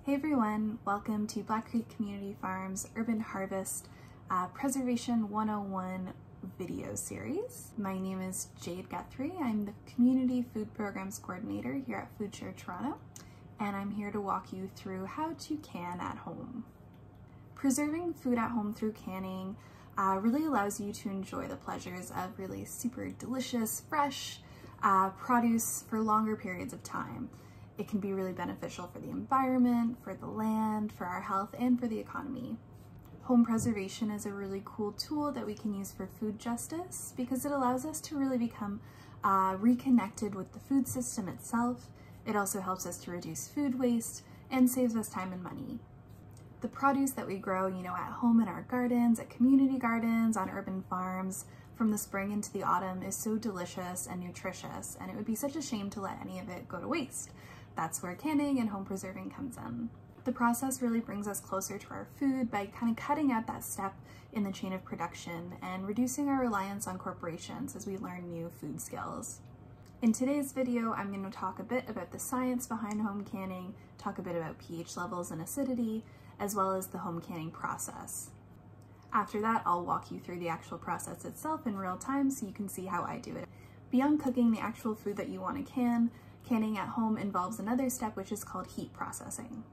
Hey everyone, welcome to Black Creek Community Farms Urban Harvest Preservation 101 video series. My name is Jade Guthrie. I'm the Community Food Programs Coordinator here at Food Share Toronto, and I'm here to walk you through how to can at home. Preserving food at home through canning really allows you to enjoy the pleasures of really super delicious, fresh produce for longer periods of time. It can be really beneficial for the environment, for the land, for our health, and for the economy. Home preservation is a really cool tool that we can use for food justice because it allows us to really become reconnected with the food system itself. It also helps us to reduce food waste and saves us time and money. The produce that we grow, at home in our gardens, at community gardens, on urban farms, from the spring into the autumn is so delicious and nutritious, and it would be such a shame to let any of it go to waste. That's where canning and home preserving comes in. The process really brings us closer to our food by kind of cutting out that step in the chain of production and reducing our reliance on corporations as we learn new food skills. In today's video, I'm going to talk a bit about the science behind home canning, talk a bit about pH levels and acidity, as well as the home canning process. After that, I'll walk you through the actual process itself in real time so you can see how I do it. Beyond cooking the actual food that you want to can, canning at home involves another step, which is called heat processing.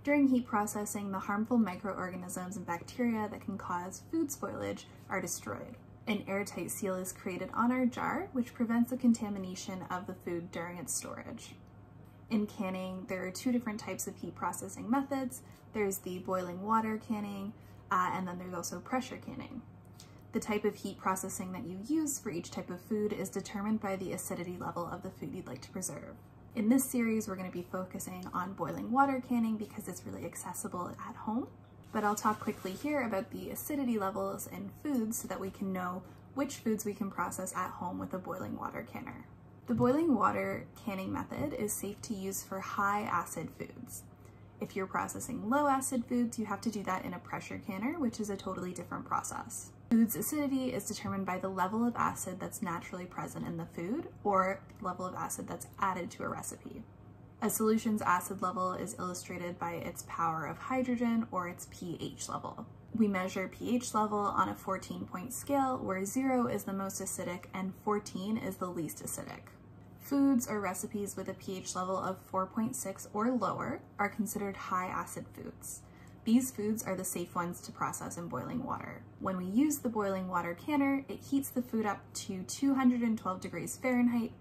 During heat processing, the harmful microorganisms and bacteria that can cause food spoilage are destroyed. An airtight seal is created on our jar, which prevents the contamination of the food during its storage. In canning, there are two different types of heat processing methods. There's the boiling water canning, and then there's also pressure canning. The type of heat processing that you use for each type of food is determined by the acidity level of the food you'd like to preserve. In this series, we're going to be focusing on boiling water canning because it's really accessible at home, but I'll talk quickly here about the acidity levels in foods so that we can know which foods we can process at home with a boiling water canner. The boiling water canning method is safe to use for high acid foods. If you're processing low acid foods, you have to do that in a pressure canner, which is a totally different process. Food's acidity is determined by the level of acid that's naturally present in the food or the level of acid that's added to a recipe. A solution's acid level is illustrated by its power of hydrogen or its pH level. We measure pH level on a 14-point scale where 0 is the most acidic and 14 is the least acidic. Foods or recipes with a pH level of 4.6 or lower are considered high acid foods. These foods are the safe ones to process in boiling water. When we use the boiling water canner, it heats the food up to 212 degrees Fahrenheit,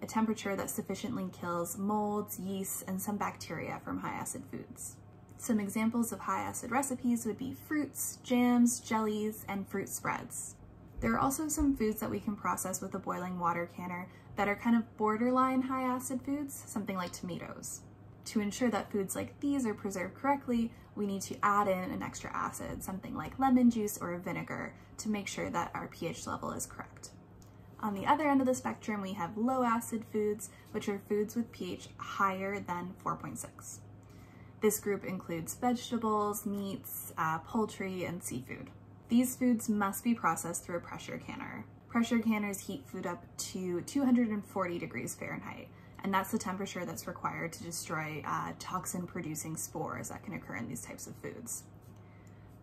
a temperature that sufficiently kills molds, yeasts, and some bacteria from high acid foods. Some examples of high acid recipes would be fruits, jams, jellies, and fruit spreads. There are also some foods that we can process with a boiling water canner that are kind of borderline high acid foods, something like tomatoes. To ensure that foods like these are preserved correctly, we need to add in an extra acid, something like lemon juice or vinegar, to make sure that our pH level is correct. On the other end of the spectrum, we have low acid foods, which are foods with pH higher than 4.6. This group includes vegetables, meats, poultry, and seafood. These foods must be processed through a pressure canner. Pressure canners heat food up to 240 degrees Fahrenheit, and that's the temperature that's required to destroy toxin-producing spores that can occur in these types of foods.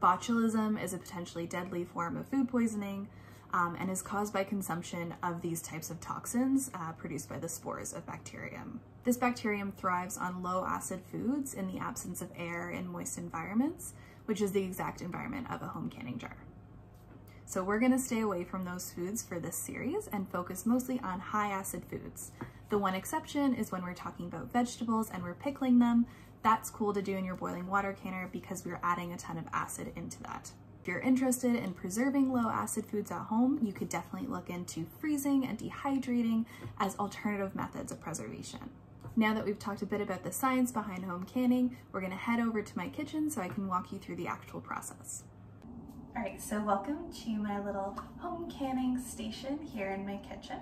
Botulism is a potentially deadly form of food poisoning and is caused by consumption of these types of toxins produced by the spores of bacterium. This bacterium thrives on low-acid foods in the absence of air in moist environments, which is the exact environment of a home canning jar. So we're going to stay away from those foods for this series and focus mostly on high-acid foods. The one exception is when we're talking about vegetables and we're pickling them. That's cool to do in your boiling water canner because we're adding a ton of acid into that. If you're interested in preserving low acid foods at home, you could definitely look into freezing and dehydrating as alternative methods of preservation. Now that we've talked a bit about the science behind home canning, we're going to head over to my kitchen so I can walk you through the actual process. All right, so welcome to my little home canning station here in my kitchen.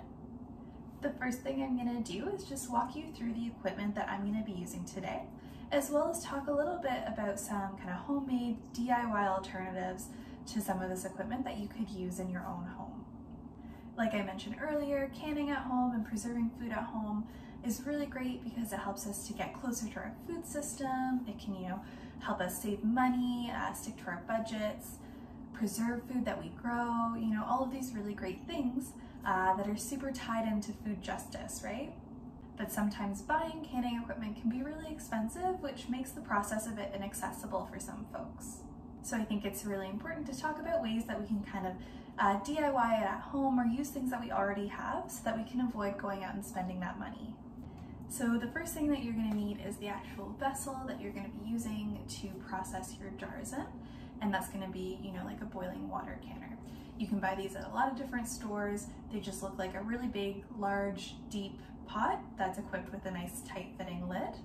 The first thing I'm going to do is just walk you through the equipment that I'm going to be using today, as well as talk a little bit about some kind of homemade DIY alternatives to some of this equipment that you could use in your own home. Like I mentioned earlier, canning at home and preserving food at home is really great because it helps us to get closer to our food system. It can, help us save money, stick to our budgets, preserve food that we grow, all of these really great things that are super tied into food justice, right? But sometimes buying canning equipment can be really expensive, which makes the process of it inaccessible for some folks. So I think it's really important to talk about ways that we can kind of DIY it at home or use things that we already have so that we can avoid going out and spending that money. So the first thing that you're going to need is the actual vessel that you're going to be using to process your jars in, and that's going to be, like a boiling water canner. You can buy these at a lot of different stores. They just look like a really big, large, deep pot that's equipped with a nice tight fitting lid.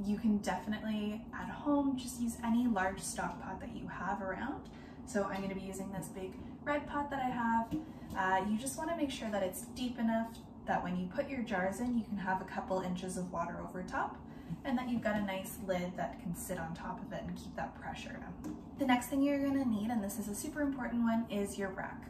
You can definitely at home just use any large stock pot that you have around. So I'm going to be using this big red pot that I have. You just want to make sure that it's deep enough that when you put your jars in, you can have a couple inches of water over top, and that you've got a nice lid that can sit on top of it and keep that pressure down. The next thing you're going to need, and this is a super important one, is your rack.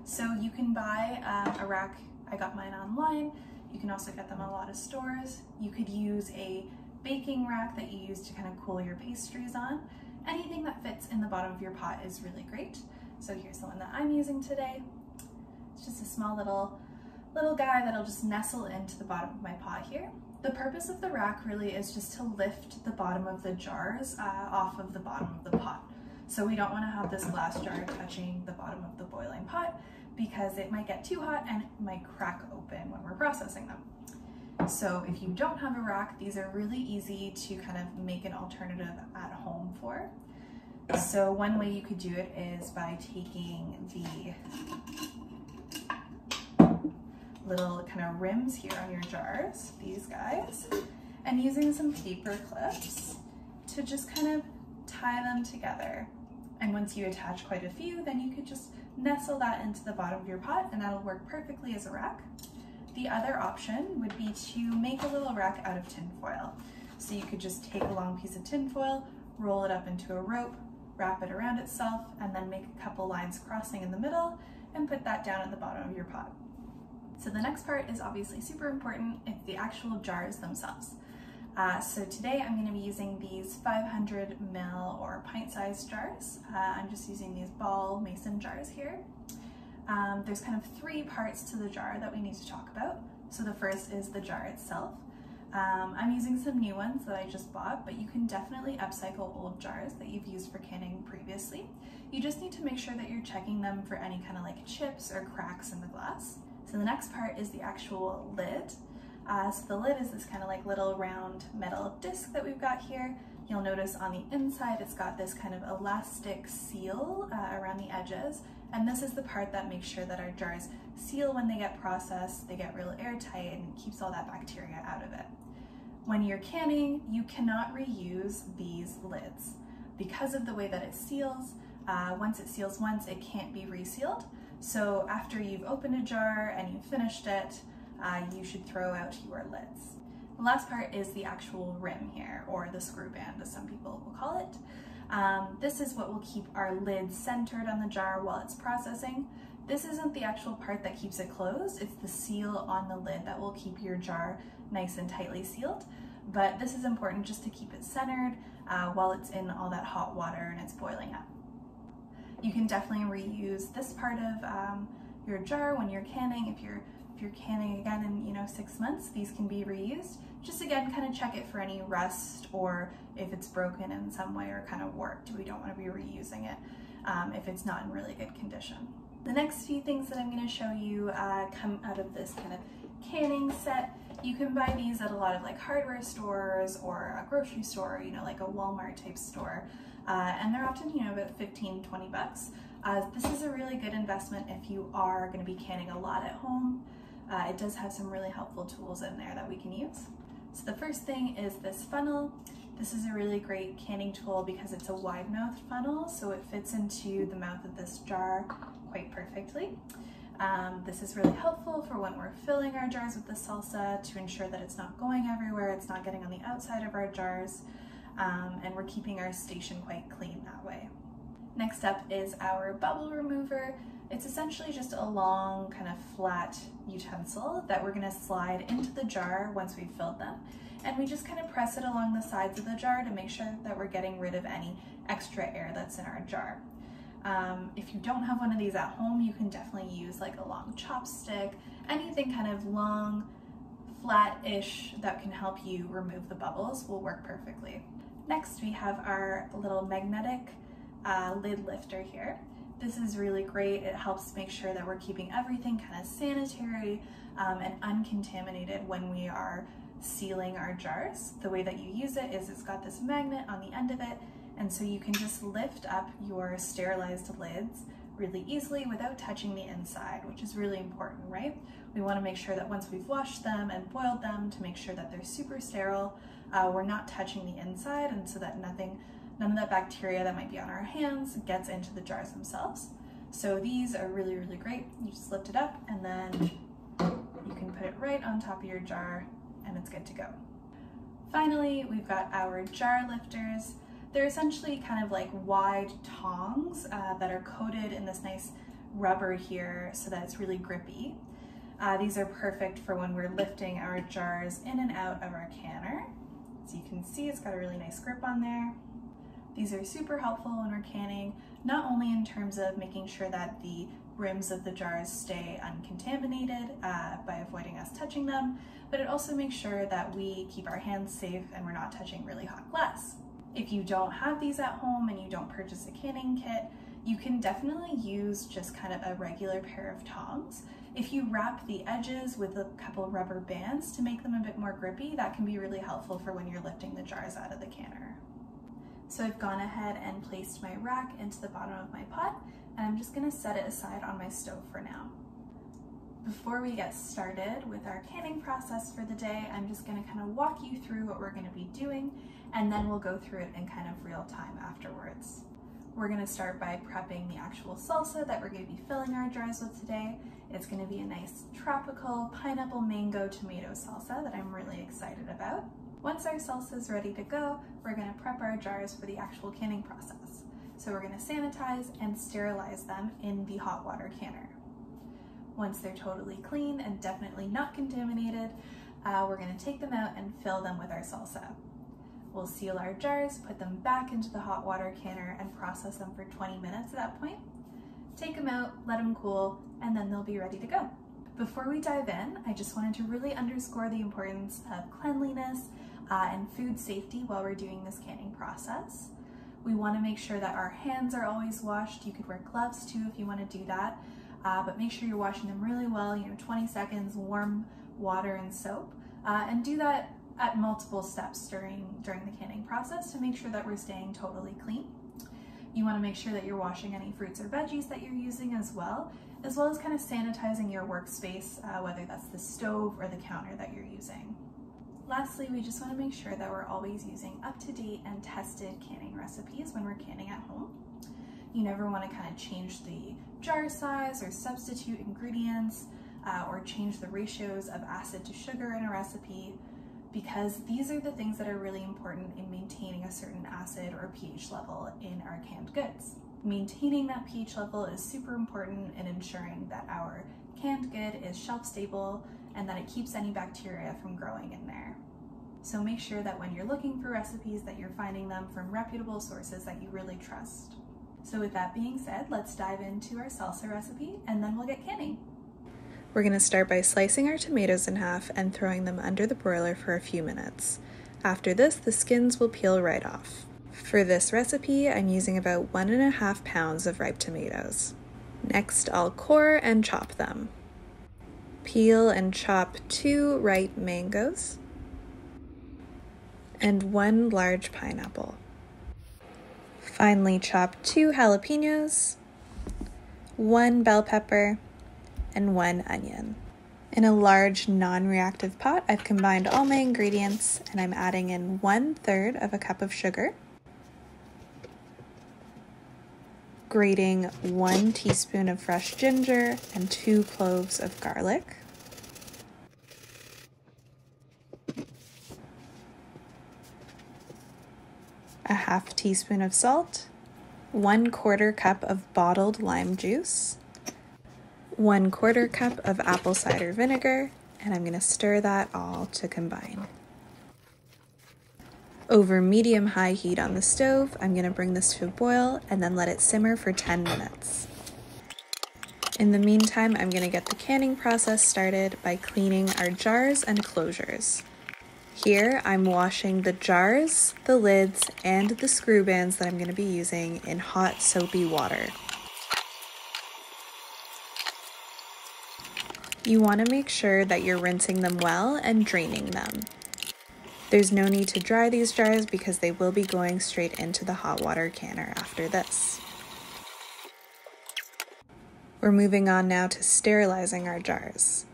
So you can buy a rack. I got mine online. You can also get them at a lot of stores. You could use a baking rack that you use to kind of cool your pastries on. Anything that fits in the bottom of your pot is really great. So here's the one that I'm using today. It's just a small little guy that'll just nestle into the bottom of my pot here. The purpose of the rack really is just to lift the bottom of the jars off of the bottom of the pot. So we don't want to have this glass jar touching the bottom of the boiling pot because it might get too hot and it might crack open when we're processing them. So if you don't have a rack, these are really easy to kind of make an alternative at home for. So one way you could do it is by taking the little kind of rims here on your jars, these guys, and using some paper clips to just kind of tie them together. And once you attach quite a few, then you could just nestle that into the bottom of your pot and that'll work perfectly as a rack. The other option would be to make a little rack out of tin foil. So you could just take a long piece of tin foil, roll it up into a rope, wrap it around itself, and then make a couple lines crossing in the middle and put that down at the bottom of your pot. So the next part is obviously super important. It's the actual jars themselves. So today I'm going to be using these 500 ml or pint-sized jars. I'm just using these ball mason jars here. There's kind of three parts to the jar that we need to talk about. So the first is the jar itself. I'm using some new ones that I just bought, but you can definitely upcycle old jars that you've used for canning previously. You just need to make sure that you're checking them for any kind of like chips or cracks in the glass. So the next part is the actual lid. So the lid is this kind of like little round metal disc that we've got here. You'll notice on the inside it's got this kind of elastic seal around the edges, and this is the part that makes sure that our jars seal when they get processed, they get real airtight and keeps all that bacteria out of it. When you're canning, you cannot reuse these lids. Because of the way that it seals, once it seals once, it can't be resealed. So after you've opened a jar and you've finished it, you should throw out your lids. The last part is the actual rim here, or the screw band as some people will call it. This is what will keep our lid centered on the jar while it's processing. This isn't the actual part that keeps it closed, it's the seal on the lid that will keep your jar nice and tightly sealed. But this is important just to keep it centered while it's in all that hot water and it's boiling up. You can definitely reuse this part of your jar when you're canning. If you're canning again in 6 months, these can be reused. Just again, kind of check it for any rust or if it's broken in some way or kind of warped. We don't want to be reusing it if it's not in really good condition. The next few things that I'm going to show you come out of this kind of canning set. You can buy these at a lot of like hardware stores or a grocery store, like a Walmart type store. And they're often, about 15, 20 bucks. This is a really good investment if you are going to be canning a lot at home. It does have some really helpful tools in there that we can use. So the first thing is this funnel. This is a really great canning tool because it's a wide mouth funnel, so it fits into the mouth of this jar quite perfectly. This is really helpful for when we're filling our jars with the salsa to ensure that it's not going everywhere, it's not getting on the outside of our jars, and we're keeping our station quite clean that way. Next up is our bubble remover. It's essentially just a long, kind of flat utensil that we're gonna slide into the jar once we've filled them. And we just kind of press it along the sides of the jar to make sure that we're getting rid of any extra air that's in our jar. If you don't have one of these at home, you can definitely use like a long chopstick, anything kind of long, flat-ish that can help you remove the bubbles will work perfectly. Next, we have our little magnetic lid lifter here. This is really great. It helps make sure that we're keeping everything kind of sanitary and uncontaminated when we are sealing our jars. The way that you use it is it's got this magnet on the end of it, and so you can just lift up your sterilized lids really easily without touching the inside, which is really important, right? We want to make sure that once we've washed them and boiled them to make sure that they're super sterile, we're not touching the inside, and so that none of that bacteria that might be on our hands gets into the jars themselves. So these are really, really great. You just lift it up and then you can put it right on top of your jar and it's good to go. Finally, we've got our jar lifters. They're essentially kind of like wide tongs that are coated in this nice rubber here so that it's really grippy. These are perfect for when we're lifting our jars in and out of our canner. So you can see it's got a really nice grip on there. These are super helpful when we're canning, not only in terms of making sure that the rims of the jars stay uncontaminated by avoiding us touching them, but it also makes sure that we keep our hands safe and we're not touching really hot glass. If you don't have these at home and you don't purchase a canning kit, you can definitely use just kind of a regular pair of tongs. If you wrap the edges with a couple rubber bands to make them a bit more grippy, that can be really helpful for when you're lifting the jars out of the canner. So I've gone ahead and placed my rack into the bottom of my pot, and I'm just gonna set it aside on my stove for now. Before we get started with our canning process for the day, I'm just gonna kind of walk you through what we're gonna be doing, and then we'll go through it in kind of real time afterwards. We're gonna start by prepping the actual salsa that we're gonna be filling our jars with today. It's gonna be a nice tropical pineapple mango tomato salsa that I'm really excited about. Once our salsa is ready to go, we're gonna prep our jars for the actual canning process. So we're gonna sanitize and sterilize them in the hot water canner. Once they're totally clean and definitely not contaminated, we're gonna take them out and fill them with our salsa. We'll seal our jars, put them back into the hot water canner and process them for 20 minutes at that point. Take them out, let them cool, and then they'll be ready to go. Before we dive in, I just wanted to really underscore the importance of cleanliness and food safety while we're doing this canning process. We want to make sure that our hands are always washed. You could wear gloves too if you want to do that, but make sure you're washing them really well, 20 seconds, warm water and soap, and do that at multiple steps during the canning process to make sure that we're staying totally clean. You want to make sure that you're washing any fruits or veggies that you're using as well as kind of sanitizing your workspace, whether that's the stove or the counter that you're using. Lastly, we just want to make sure that we're always using up-to-date and tested canning recipes when we're canning at home. You never want to kind of change the jar size or substitute ingredients or change the ratios of acid to sugar in a recipe, because these are the things that are really important in maintaining a certain acid or pH level in our canned goods. Maintaining that pH level is super important in ensuring that our canned good is shelf stable and that it keeps any bacteria from growing in there. So make sure that when you're looking for recipes that you're finding them from reputable sources that you really trust. So with that being said, let's dive into our salsa recipe and then we'll get canning. We're going to start by slicing our tomatoes in half and throwing them under the broiler for a few minutes. After this, the skins will peel right off. For this recipe, I'm using about 1.5 pounds of ripe tomatoes. Next, I'll core and chop them. Peel and chop 2 ripe mangoes and 1 large pineapple. Finally, chop 2 jalapenos, 1 bell pepper, and 1 onion. In a large non-reactive pot, I've combined all my ingredients and I'm adding in 1/3 of a cup of sugar, grating 1 teaspoon of fresh ginger and 2 cloves of garlic, a 1/2 teaspoon of salt, 1/4 cup of bottled lime juice, 1/4 cup of apple cider vinegar, and I'm going to stir that all to combine. Over medium-high heat on the stove, I'm going to bring this to a boil and then let it simmer for 10 minutes. In the meantime, I'm going to get the canning process started by cleaning our jars and closures. Here, I'm washing the jars, the lids, and the screw bands that I'm going to be using in hot, soapy water. You want to make sure that you're rinsing them well and draining them. There's no need to dry these jars because they will be going straight into the hot water canner after this. We're moving on now to sterilizing our jars.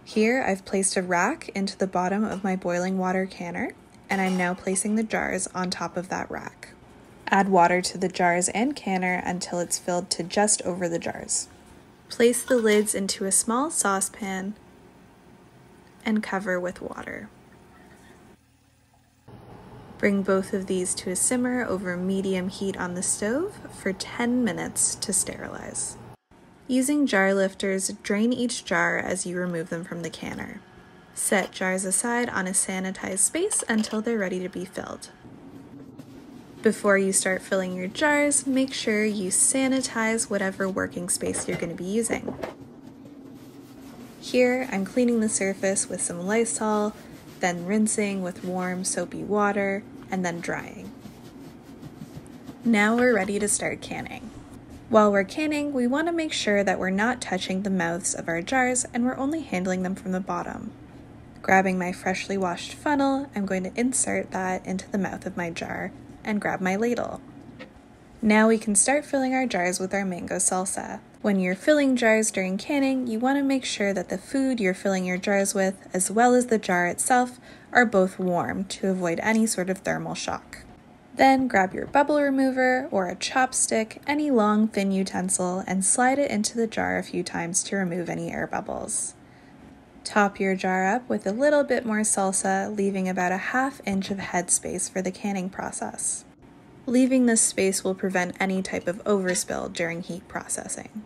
Here, I've placed a rack into the bottom of my boiling water canner, and I'm now placing the jars on top of that rack. Add water to the jars and canner until it's filled to just over the jars. Place the lids into a small saucepan and cover with water. Bring both of these to a simmer over medium heat on the stove for 10 minutes to sterilize. Using jar lifters, drain each jar as you remove them from the canner. Set jars aside on a sanitized space until they're ready to be filled. Before you start filling your jars, make sure you sanitize whatever working space you're going to be using. Here, I'm cleaning the surface with some Lysol, then rinsing with warm, soapy water, and then drying. Now we're ready to start canning. While we're canning, we want to make sure that we're not touching the mouths of our jars and we're only handling them from the bottom. Grabbing my freshly washed funnel, I'm going to insert that into the mouth of my jar and grab my ladle. Now we can start filling our jars with our mango salsa. When you're filling jars during canning, you want to make sure that the food you're filling your jars with, as well as the jar itself, are both warm to avoid any sort of thermal shock. Then grab your bubble remover or a chopstick, any long thin utensil, and slide it into the jar a few times to remove any air bubbles. Top your jar up with a little bit more salsa, leaving about a 1/2 inch of headspace for the canning process. Leaving this space will prevent any type of overspill during heat processing.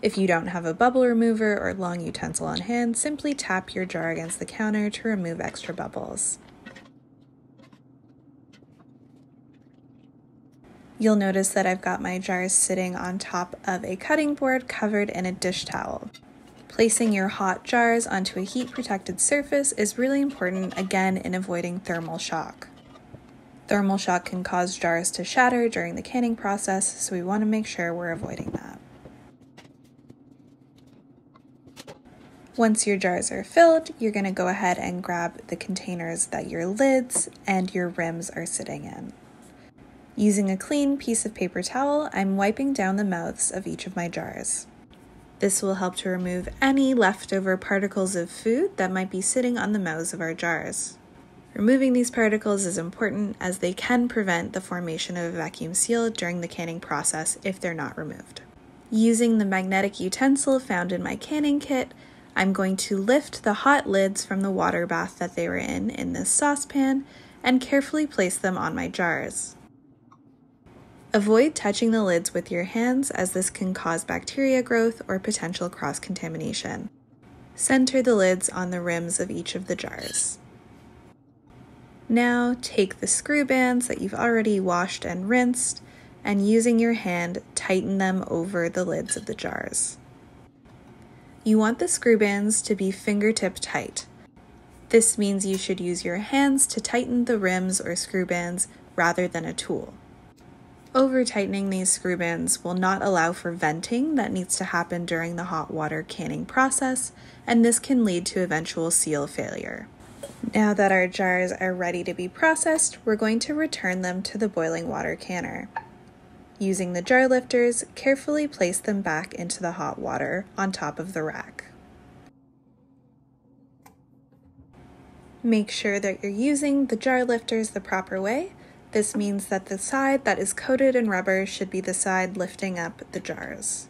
If you don't have a bubble remover or long utensil on hand, simply tap your jar against the counter to remove extra bubbles. You'll notice that I've got my jars sitting on top of a cutting board covered in a dish towel. Placing your hot jars onto a heat-protected surface is really important, again, in avoiding thermal shock. Thermal shock can cause jars to shatter during the canning process, so we want to make sure we're avoiding that. Once your jars are filled, you're going to go ahead and grab the containers that your lids and your rims are sitting in. Using a clean piece of paper towel, I'm wiping down the mouths of each of my jars. This will help to remove any leftover particles of food that might be sitting on the mouths of our jars. Removing these particles is important as they can prevent the formation of a vacuum seal during the canning process if they're not removed. Using the magnetic utensil found in my canning kit, I'm going to lift the hot lids from the water bath that they were in this saucepan and carefully place them on my jars. Avoid touching the lids with your hands as this can cause bacteria growth or potential cross-contamination. Center the lids on the rims of each of the jars. Now take the screw bands that you've already washed and rinsed and using your hand, tighten them over the lids of the jars. You want the screw bands to be fingertip tight. This means you should use your hands to tighten the rims or screw bands rather than a tool. Over-tightening these screw bands will not allow for venting that needs to happen during the hot water canning process, and this can lead to eventual seal failure. Now that our jars are ready to be processed, we're going to return them to the boiling water canner. Using the jar lifters, carefully place them back into the hot water on top of the rack. Make sure that you're using the jar lifters the proper way. This means that the side that is coated in rubber should be the side lifting up the jars.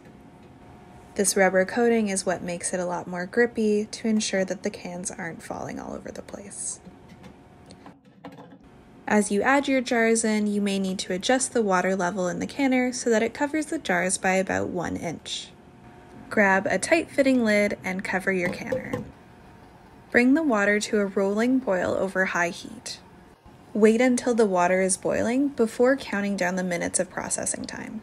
This rubber coating is what makes it a lot more grippy to ensure that the cans aren't falling all over the place. As you add your jars in, you may need to adjust the water level in the canner so that it covers the jars by about 1 inch. Grab a tight-fitting lid and cover your canner. Bring the water to a rolling boil over high heat. Wait until the water is boiling before counting down the minutes of processing time.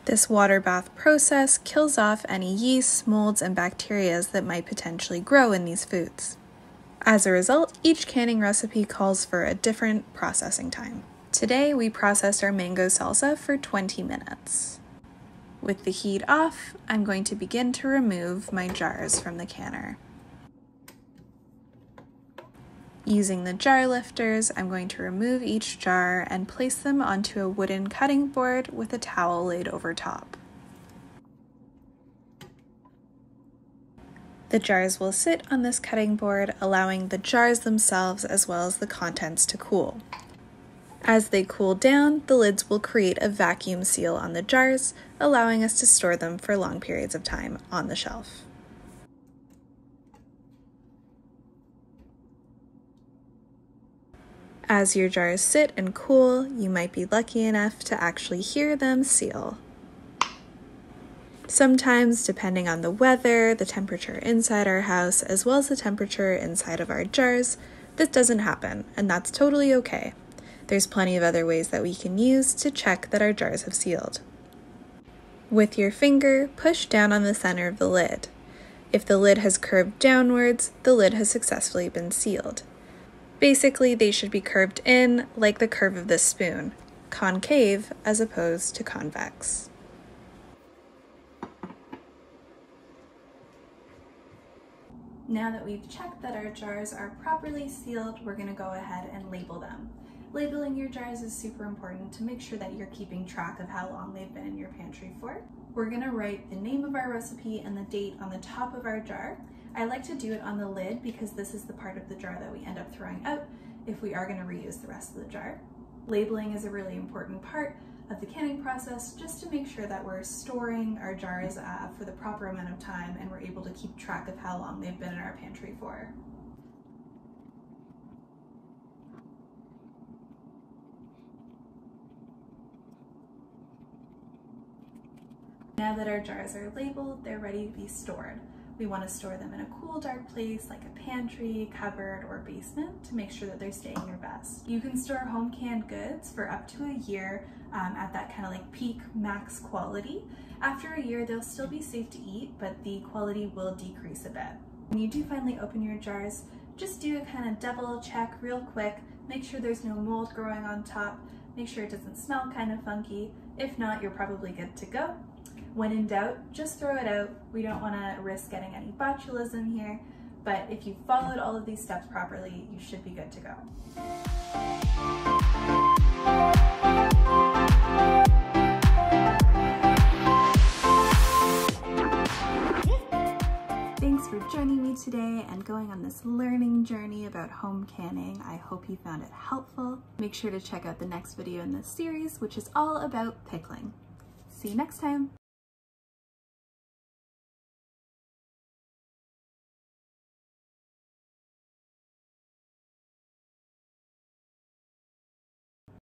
This water bath process kills off any yeasts, molds, and bacteria that might potentially grow in these foods. As a result, each canning recipe calls for a different processing time. Today, we processed our mango salsa for 20 minutes. With the heat off, I'm going to begin to remove my jars from the canner. Using the jar lifters, I'm going to remove each jar and place them onto a wooden cutting board with a towel laid over top. The jars will sit on this cutting board, allowing the jars themselves as well as the contents to cool. As they cool down, the lids will create a vacuum seal on the jars, allowing us to store them for long periods of time on the shelf. As your jars sit and cool, you might be lucky enough to actually hear them seal. Sometimes, depending on the weather, the temperature inside our house, as well as the temperature inside of our jars, this doesn't happen, and that's totally okay. There's plenty of other ways that we can use to check that our jars have sealed. With your finger, push down on the center of the lid. If the lid has curved downwards, the lid has successfully been sealed. Basically, they should be curved in like the curve of this spoon, concave as opposed to convex. Now that we've checked that our jars are properly sealed, we're going to go ahead and label them. Labeling your jars is super important to make sure that you're keeping track of how long they've been in your pantry for. We're going to write the name of our recipe and the date on the top of our jar. I like to do it on the lid because this is the part of the jar that we end up throwing out if we are going to reuse the rest of the jar. Labeling is a really important part of the canning process just to make sure that we're storing our jars for the proper amount of time and we're able to keep track of how long they've been in our pantry for. Now that our jars are labeled, they're ready to be stored. We want to store them in a cool, dark place like a pantry, cupboard, or basement to make sure that they're staying their best. You can store home canned goods for up to a year at that kind of like peak max quality. After a year, they'll still be safe to eat, but the quality will decrease a bit. When you do finally open your jars, just do a kind of double check real quick. Make sure there's no mold growing on top. Make sure it doesn't smell kind of funky. If not, you're probably good to go. When in doubt, just throw it out. We don't want to risk getting any botulism here, but if you followed all of these steps properly, you should be good to go. Thanks for joining me today and going on this learning journey about home canning. I hope you found it helpful. Make sure to check out the next video in this series, which is all about pickling. See you next time.